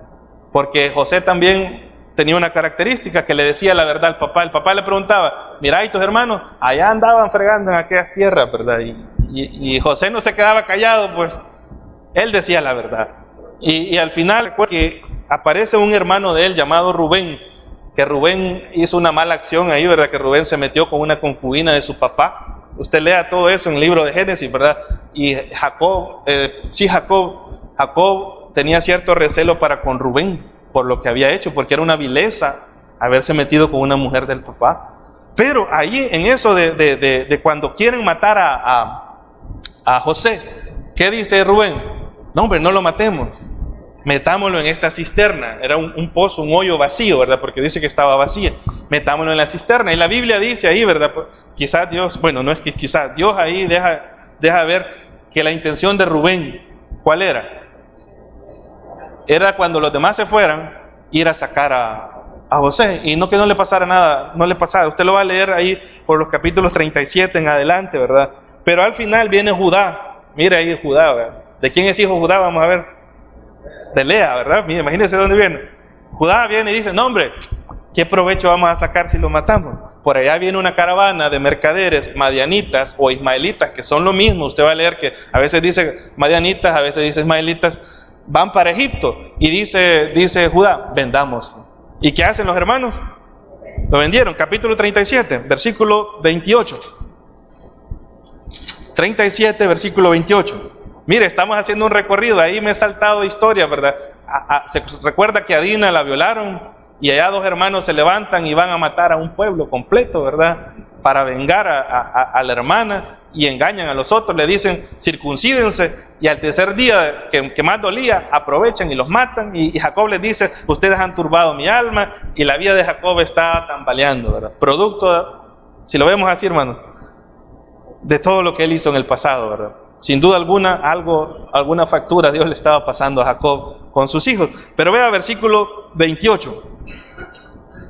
porque José también tenía una característica que le decía la verdad al papá. El papá le preguntaba, mira, ¿y tus hermanos? Allá andaban fregando en aquellas tierras, ¿verdad? Y José no se quedaba callado, pues él decía la verdad. Y al final, que aparece un hermano de él llamado Rubén, que Rubén hizo una mala acción ahí, ¿verdad? Que Rubén se metió con una concubina de su papá. Usted lea todo eso en el libro de Génesis, ¿verdad? Y Jacob tenía cierto recelo para con Rubén por lo que había hecho, porque era una vileza haberse metido con una mujer del papá. Pero ahí en eso de cuando quieren matar a José, ¿qué dice Rubén? No, hombre, no lo matemos, metámoslo en esta cisterna. Era un pozo, un hoyo vacío, ¿verdad? Porque dice que estaba vacía. Metámoslo en la cisterna. Y la Biblia dice ahí, ¿verdad? Quizás Dios, bueno, no es que quizás, Dios ahí deja ver que la intención de Rubén, ¿cuál era? Era cuando los demás se fueran, ir a sacar a José, y no que no le pasara nada, no le pasara. Usted lo va a leer ahí por los capítulos 37 en adelante, ¿verdad? Pero al final viene Judá. Mire ahí Judá, ¿verdad? ¿De quién es hijo Judá? Vamos a ver. De Lea, ¿verdad? Mire, imagínense dónde viene. Judá viene y dice, no, hombre, ¿qué provecho vamos a sacar si lo matamos? Por allá viene una caravana de mercaderes madianitas o ismaelitas, que son lo mismo. Usted va a leer que a veces dice madianitas, a veces dice ismaelitas, van para Egipto. Y dice Judá, vendamos. ¿Y qué hacen los hermanos? Lo vendieron. Capítulo 37, versículo 28. 37, versículo 28. Mire, estamos haciendo un recorrido. Ahí me he saltado historia, ¿verdad? Se recuerda que a Dina la violaron y allá dos hermanos se levantan y van a matar a un pueblo completo, ¿verdad? Para vengar a la hermana, y engañan a los otros, le dicen circuncídense, y al tercer día que más dolía, aprovechan y los matan, y Jacob les dice, ustedes han turbado mi alma, y la vida de Jacob está tambaleando, ¿verdad? Producto, si lo vemos así, hermano, de todo lo que él hizo en el pasado, ¿verdad? Sin duda alguna, alguna factura Dios le estaba pasando a Jacob con sus hijos. Pero vea versículo 28.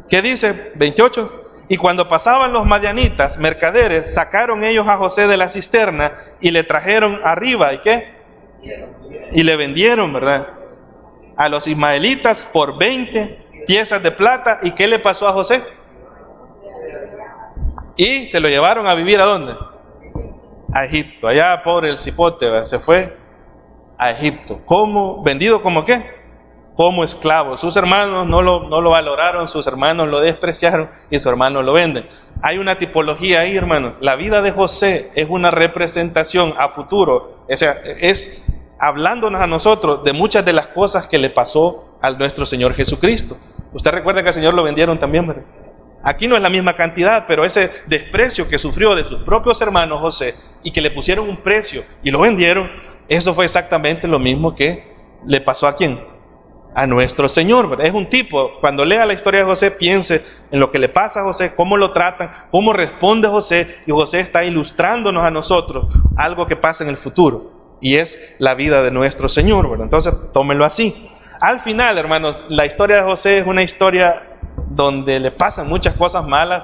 ¿Qué dice 28? Y cuando pasaban los madianitas, mercaderes, sacaron ellos a José de la cisterna y le trajeron arriba, ¿y qué? Y le vendieron, ¿verdad? A los ismaelitas por 20 piezas de plata. ¿Y qué le pasó a José? Y se lo llevaron a vivir ¿a dónde? A Egipto. Allá pobre el cipote, ¿verdad? Se fue a Egipto. ¿Cómo? ¿Vendido como qué? Como esclavo. Sus hermanos no lo valoraron, sus hermanos lo despreciaron y sus hermanos lo venden. Hay una tipología ahí, hermanos. La vida de José es una representación a futuro. O sea, es hablándonos a nosotros de muchas de las cosas que le pasó a nuestro Señor Jesucristo. Usted recuerda que al Señor lo vendieron también, ¿verdad? Aquí no es la misma cantidad, pero ese desprecio que sufrió de sus propios hermanos José y que le pusieron un precio y lo vendieron, eso fue exactamente lo mismo que le pasó a ¿quién? A nuestro Señor, ¿verdad? Es un tipo, cuando lea la historia de José, piense en lo que le pasa a José, cómo lo tratan, cómo responde José, y José está ilustrándonos a nosotros algo que pasa en el futuro, y es la vida de nuestro Señor, ¿verdad? Entonces, tómenlo así. Al final, hermanos, la historia de José es una historia donde le pasan muchas cosas malas,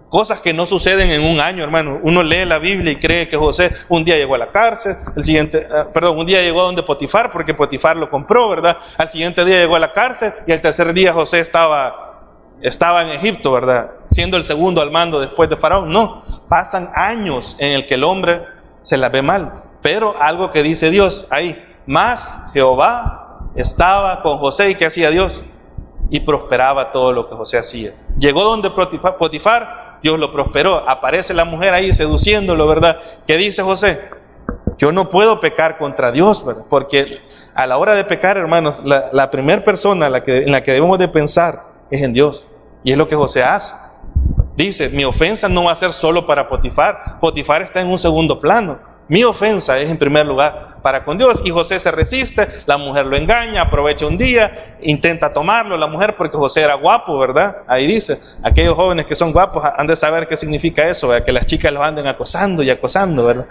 cosas que no suceden en un año, hermano. Uno lee la Biblia y cree que José un día llegó a la cárcel, un día llegó a donde Potifar, porque Potifar lo compró, ¿verdad? Al siguiente día llegó a la cárcel y al tercer día José estaba en Egipto, ¿verdad? Siendo el segundo al mando después de Faraón. No, pasan años en el que el hombre se la ve mal. Pero algo que dice Dios ahí, más Jehová estaba con José. ¿Y qué hacía Dios? Y prosperaba todo lo que José hacía. Llegó donde Potifar, Dios lo prosperó. Aparece la mujer ahí seduciéndolo, ¿verdad? ¿Qué dice José? Yo no puedo pecar contra Dios, ¿verdad? Porque a la hora de pecar, hermanos, la primera persona en la que debemos de pensar es en Dios. Y es lo que José hace. Dice, mi ofensa no va a ser solo para Potifar. Potifar está en un segundo plano. Mi ofensa es en primer lugar para con Dios. Y José se resiste, la mujer lo engaña, aprovecha un día, intenta tomarlo la mujer porque José era guapo, ¿verdad? Ahí dice, aquellos jóvenes que son guapos han de saber qué significa eso, ¿verdad? Que las chicas los anden acosando y acosando, ¿verdad?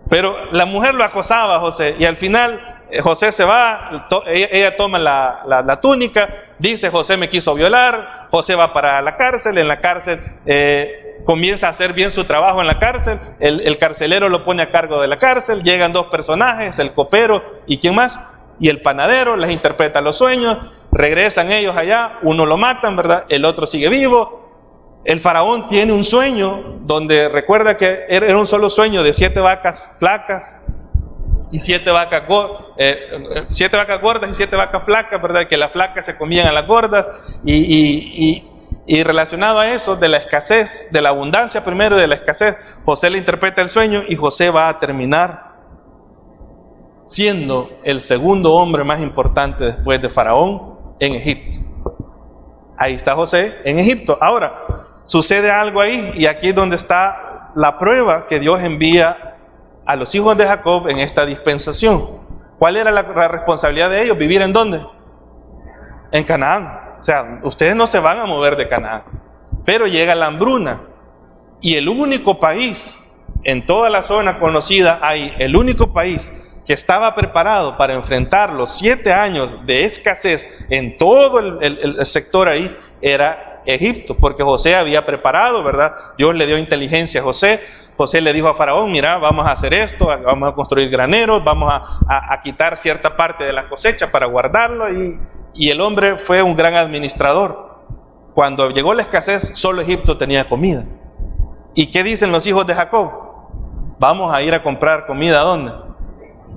Pero la mujer lo acosaba a José y al final José se va, ella toma la túnica, dice José me quiso violar, José va para la cárcel, en la cárcel comienza a hacer bien su trabajo en la cárcel, el carcelero lo pone a cargo de la cárcel, llegan dos personajes, el copero y ¿quién más? Y el panadero, les interpreta los sueños, regresan ellos allá, uno lo matan, ¿verdad? El otro sigue vivo. El faraón tiene un sueño donde recuerda que era un solo sueño de 7 vacas flacas y 7 vacas gordas y 7 vacas flacas, ¿verdad? Que las flacas se comían a las gordas y relacionado a eso de la escasez, de la abundancia primero y de la escasez, José le interpreta el sueño y José va a terminar siendo el segundo hombre más importante después de Faraón en Egipto. Ahí está José en Egipto. Ahora, sucede algo ahí y aquí es donde está la prueba que Dios envía a los hijos de Jacob en esta dispensación. ¿Cuál era la responsabilidad de ellos? ¿Vivir en dónde? En Canaán. O sea, ustedes no se van a mover de Canaán. Pero llega la hambruna y el único país en toda la zona conocida, el único país que estaba preparado para enfrentar los 7 años de escasez en todo el sector ahí era Egipto, porque José había preparado, ¿verdad? Dios le dio inteligencia a José. José le dijo a Faraón, mira, vamos a hacer esto, vamos a construir graneros, vamos a quitar cierta parte de la cosecha para guardarlo, y el hombre fue un gran administrador. Cuando llegó la escasez, solo Egipto tenía comida. ¿Y qué dicen los hijos de Jacob? Vamos a ir a comprar comida, ¿a dónde?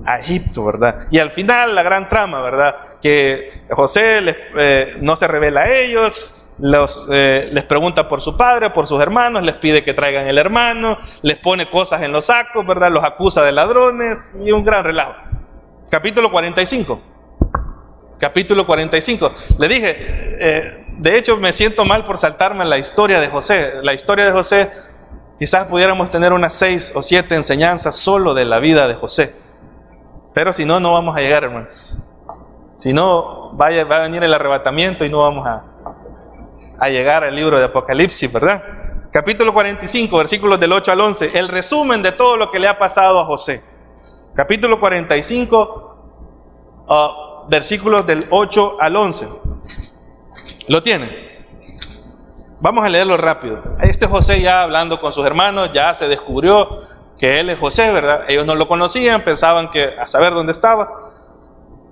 A Egipto, ¿verdad? Y al final la gran trama, ¿verdad? Que José no se revela a ellos, les pregunta por su padre, por sus hermanos, les pide que traigan el hermano, les pone cosas en los sacos, ¿verdad? Los acusa de ladrones y un gran relajo. Capítulo 45. Capítulo 45. Le dije, de hecho me siento mal por saltarme la historia de José. La historia de José, quizás pudiéramos tener unas 6 o 7 enseñanzas solo de la vida de José. Pero si no, no vamos a llegar, hermanos. Si no, va a venir el arrebatamiento y no vamos a llegar al libro de Apocalipsis, ¿verdad? Capítulo 45, versículos del 8 al 11. El resumen de todo lo que le ha pasado a José. Capítulo 45, versículos del 8 al 11. ¿Lo tienen? Vamos a leerlo rápido. Este José ya hablando con sus hermanos, ya se descubrió que él es José, ¿verdad? Ellos no lo conocían, pensaban que a saber dónde estaba.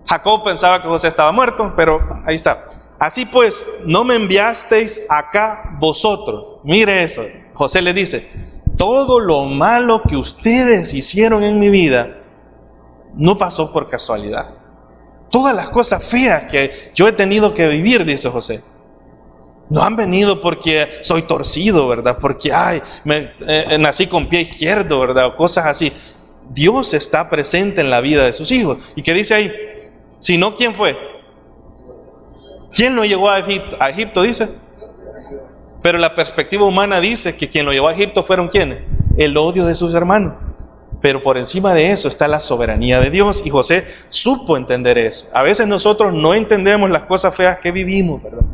Jacob pensaba que José estaba muerto, pero ahí está. Así pues, no me enviasteis acá vosotros. Mire eso. José le dice, todo lo malo que ustedes hicieron en mi vida no pasó por casualidad. Todas las cosas feas que yo he tenido que vivir, dice José, no han venido porque soy torcido, ¿verdad? Porque nací con pie izquierdo, ¿verdad? O cosas así. Dios está presente en la vida de sus hijos. ¿Y qué dice ahí? Si no, ¿quién fue? ¿Quién lo llevó a Egipto? A Egipto dice. Pero la perspectiva humana dice que quien lo llevó a Egipto fueron ¿quiénes? El odio de sus hermanos. Pero por encima de eso está la soberanía de Dios, y José supo entender eso. A veces nosotros no entendemos las cosas feas que vivimos, ¿verdad?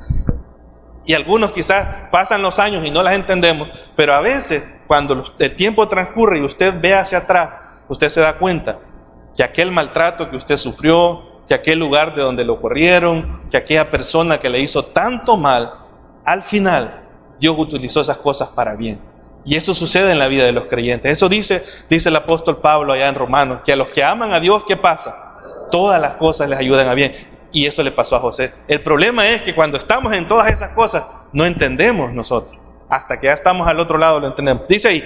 Y algunos quizás pasan los años y no las entendemos, pero a veces cuando el tiempo transcurre y usted ve hacia atrás, usted se da cuenta que aquel maltrato que usted sufrió, que aquel lugar de donde lo corrieron, que aquella persona que le hizo tanto mal, al final Dios utilizó esas cosas para bien. Y eso sucede en la vida de los creyentes. Eso dice el apóstol Pablo allá en Romanos, que a los que aman a Dios, ¿qué pasa? Todas las cosas les ayudan a bien. Y eso le pasó a José. El problema es que cuando estamos en todas esas cosas, no entendemos nosotros. Hasta que ya estamos al otro lado lo entendemos. Dice ahí,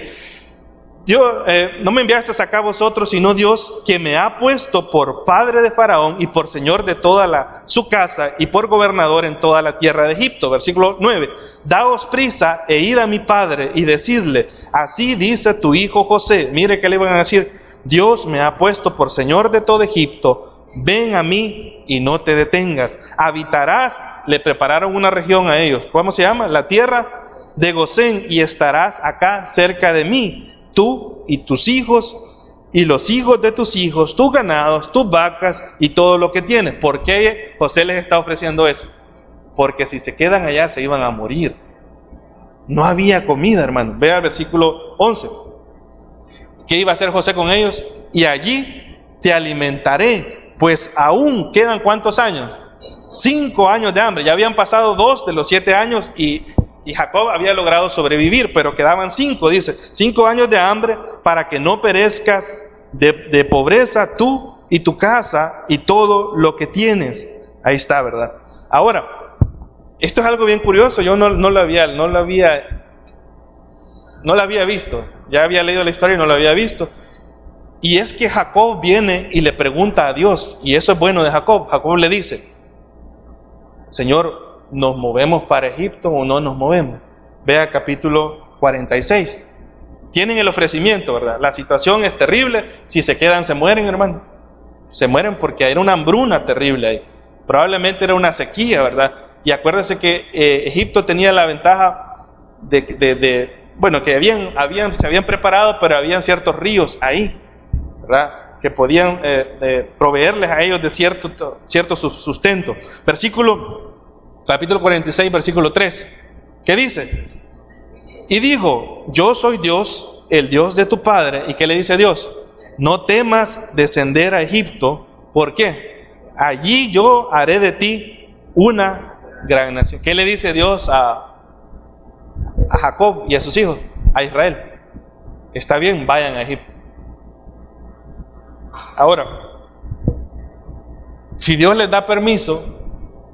no me enviaste acá vosotros, sino Dios, que me ha puesto por padre de Faraón y por señor de toda su casa y por gobernador en toda la tierra de Egipto. Versículo 9. daos prisa e id a mi padre y decidle, así dice tu hijo José. Mire que le iban a decir: Dios me ha puesto por señor de todo Egipto, ven a mí y no te detengas. Habitarás, le prepararon una región a ellos. ¿Cómo se llama? La tierra de Gosén, y estarás acá cerca de mí, tú y tus hijos y los hijos de tus hijos, tus ganados, tus vacas y todo lo que tienes. ¿Por qué José les está ofreciendo eso? Porque si se quedan allá se iban a morir. No había comida, hermano. Vea el versículo 11. ¿Qué iba a hacer José con ellos? Y allí te alimentaré, pues aún quedan ¿cuántos años? 5 años de hambre. Ya habían pasado 2 de los 7 años y Jacob había logrado sobrevivir, pero quedaban 5, dice, 5 años de hambre para que no perezcas de pobreza tú y tu casa y todo lo que tienes. Ahí está, ¿verdad? Ahora, esto es algo bien curioso. Yo no lo había visto. Ya había leído la historia y no lo había visto. Y es que Jacob viene y le pregunta a Dios, y eso es bueno de Jacob. Jacob le dice: Señor, ¿nos movemos para Egipto o no nos movemos? Vea capítulo 46. Tienen el ofrecimiento, ¿verdad? La situación es terrible. Si se quedan, se mueren, hermano. Se mueren porque era una hambruna terrible ahí. Probablemente era una sequía, ¿verdad? Y acuérdense que Egipto tenía la ventaja bueno, que se habían preparado, pero habían ciertos ríos ahí, ¿verdad? Que podían proveerles a ellos de cierto sustento. Capítulo 46, versículo 3. ¿Qué dice? Y dijo: Yo soy Dios, el Dios de tu padre. ¿Y qué le dice Dios? No temas descender a Egipto. ¿Por qué? Allí yo haré de ti una gran nación. ¿Qué le dice Dios a Jacob y a sus hijos? A Israel: está bien, vayan a Egipto. Ahora, si Dios les da permiso,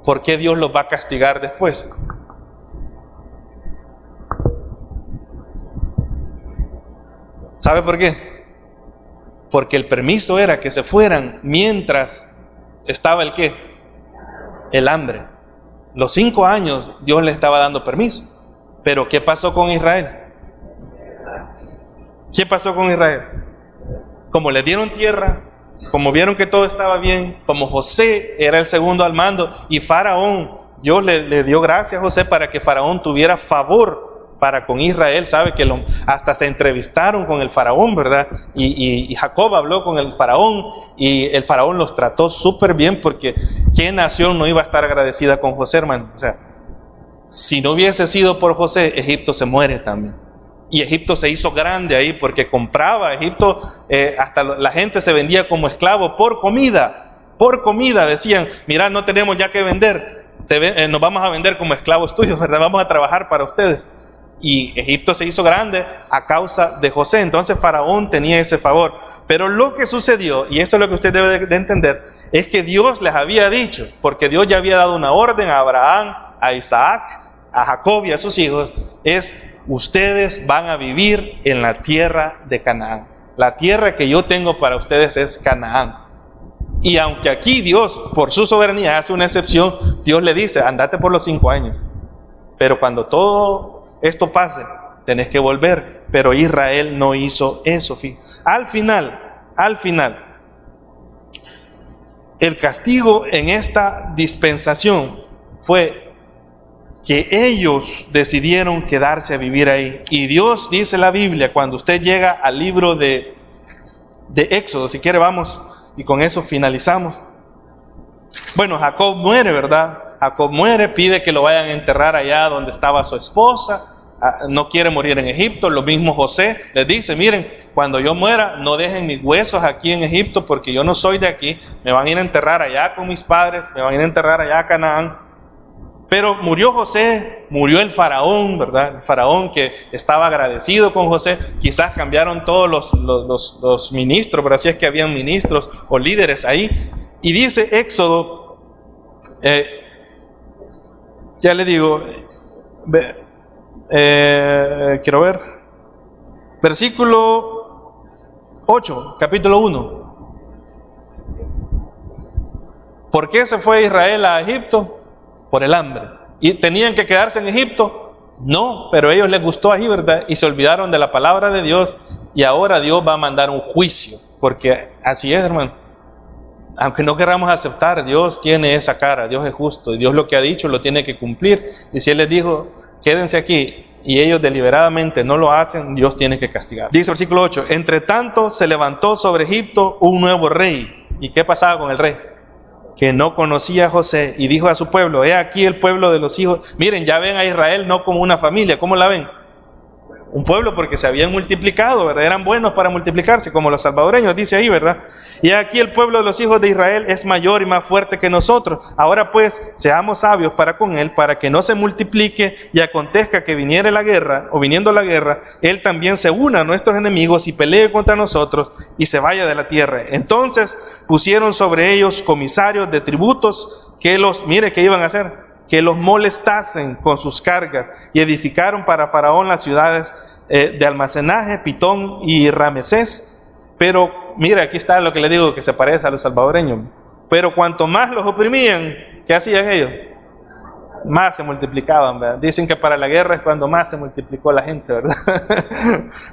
¿por qué Dios los va a castigar después? ¿Sabe por qué? Porque el permiso era que se fueran mientras estaba el ¿qué? El hambre. Los 5 años Dios le estaba dando permiso. Pero ¿qué pasó con Israel? ¿Qué pasó con Israel? Como le dieron tierra, como vieron que todo estaba bien, como José era el segundo al mando y Faraón, Dios le dio gracias a José para que Faraón tuviera favor para con Israel. Sabe que hasta se entrevistaron con el Faraón, ¿verdad? Y Jacob habló con el Faraón y el Faraón los trató súper bien, porque ¿qué nación no iba a estar agradecida con José, hermano? O sea, si no hubiese sido por José, Egipto se muere también. Y Egipto se hizo grande ahí porque compraba Egipto, hasta la gente se vendía como esclavo por comida. Por comida decían: mira, no tenemos ya que vender, nos vamos a vender como esclavos tuyos, ¿verdad? Vamos a trabajar para ustedes. Y Egipto se hizo grande a causa de José. Entonces Faraón tenía ese favor. Pero lo que sucedió, y esto es lo que usted debe de entender, es que Dios les había dicho, porque Dios ya había dado una orden a Abraham, a Isaac, a Jacob y a sus hijos, es: ustedes van a vivir en la tierra de Canaán. La tierra que yo tengo para ustedes es Canaán. Y aunque aquí Dios, por su soberanía, hace una excepción, Dios le dice: andate por los 5 años. Pero cuando todo esto pase, tenés que volver. Pero Israel no hizo eso. Al final, el castigo en esta dispensación fue que ellos decidieron quedarse a vivir ahí. Y Dios, dice la Biblia, cuando usted llega al libro de Éxodo, si quiere vamos, y con eso finalizamos. Bueno, Jacob muere, ¿verdad? Jacob muere, pide que lo vayan a enterrar allá donde estaba su esposa. No quiere morir en Egipto. Lo mismo José les dice: miren, cuando yo muera, no dejen mis huesos aquí en Egipto, porque yo no soy de aquí. Me van a ir a enterrar allá con mis padres, me van a ir a enterrar allá a Canaán. Pero murió José, murió el faraón, ¿verdad? El faraón que estaba agradecido con José. Quizás cambiaron todos los ministros, pero así es que habían ministros o líderes ahí. Y dice Éxodo, ya le digo, quiero ver, versículo 8, capítulo 1. ¿Por qué se fue Israel a Egipto? Por el hambre. ¿Y tenían que quedarse en Egipto? No, pero a ellos les gustó ahí, ¿verdad? Y se olvidaron de la palabra de Dios, y ahora Dios va a mandar un juicio, porque así es, hermano. Aunque no queramos aceptar, Dios tiene esa cara, Dios es justo, y Dios lo que ha dicho lo tiene que cumplir. Y si Él les dijo, quédense aquí, y ellos deliberadamente no lo hacen, Dios tiene que castigar. Dice el versículo 8, entre tanto se levantó sobre Egipto un nuevo rey. ¿Y qué pasaba con el rey? Que no conocía a José, y dijo a su pueblo, he aquí el pueblo de los hijos. Miren, ya ven a Israel no como una familia, ¿cómo la ven? Un pueblo, porque se habían multiplicado, ¿verdad? Eran buenos para multiplicarse, como los salvadoreños, dice ahí, ¿verdad? Y aquí el pueblo de los hijos de Israel es mayor y más fuerte que nosotros. Ahora pues, seamos sabios para con él, para que no se multiplique y acontezca que viniere la guerra, o viniendo la guerra, él también se una a nuestros enemigos y pelee contra nosotros y se vaya de la tierra. Entonces pusieron sobre ellos comisarios de tributos que mire, ¿qué iban a hacer? Que los molestasen con sus cargas, y edificaron para Faraón las ciudades de almacenaje, Pitón y Ramesés. Pero mira, aquí está lo que le digo, que se parece a los salvadoreños. Pero cuanto más los oprimían, ¿qué hacían ellos? Más se multiplicaban, ¿verdad? Dicen que para la guerra es cuando más se multiplicó la gente, ¿verdad?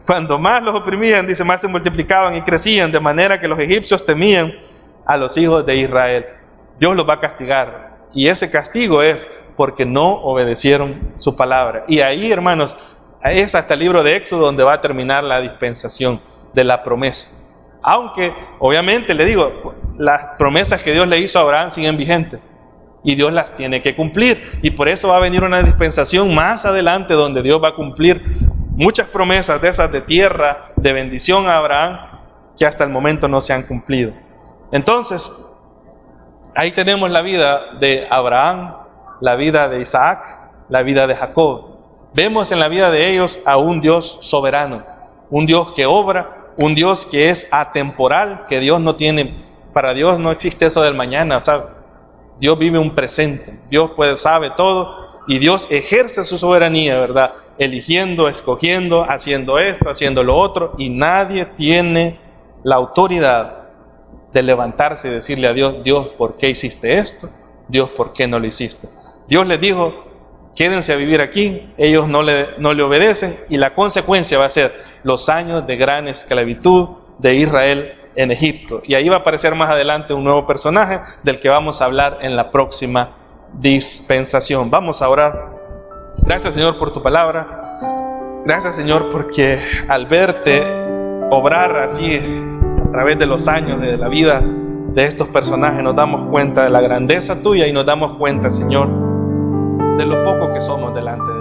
Cuando más los oprimían, dice, más se multiplicaban y crecían, de manera que los egipcios temían a los hijos de Israel. Dios los va a castigar, y ese castigo es porque no obedecieron su palabra. Y ahí, hermanos, es hasta el libro de Éxodo donde va a terminar la dispensación de la promesa. Aunque, obviamente, le digo, las promesas que Dios le hizo a Abraham siguen vigentes, y Dios las tiene que cumplir, y por eso va a venir una dispensación más adelante donde Dios va a cumplir muchas promesas de esas de tierra, de bendición a Abraham, que hasta el momento no se han cumplido. Entonces, ahí tenemos la vida de Abraham, la vida de Isaac, la vida de Jacob. Vemos en la vida de ellos a un Dios soberano, un Dios que obra, un Dios que es atemporal, que Dios no tiene, para Dios no existe eso del mañana, ¿sabe? Dios vive un presente, Dios sabe todo, y Dios ejerce su soberanía, ¿verdad? Eligiendo, escogiendo, haciendo esto, haciendo lo otro, y nadie tiene la autoridad de levantarse y decirle a Dios, Dios, ¿por qué hiciste esto? Dios, ¿por qué no lo hiciste? Dios les dijo, quédense a vivir aquí, ellos no le obedecen, y la consecuencia va a ser los años de gran esclavitud de Israel en Egipto. Y ahí va a aparecer más adelante un nuevo personaje del que vamos a hablar en la próxima dispensación. Vamos a orar. Gracias, Señor, por tu palabra. Gracias, Señor, porque al verte obrar así a través de los años de la vida de estos personajes, nos damos cuenta de la grandeza tuya, y nos damos cuenta, Señor, de lo poco que somos delante de ti.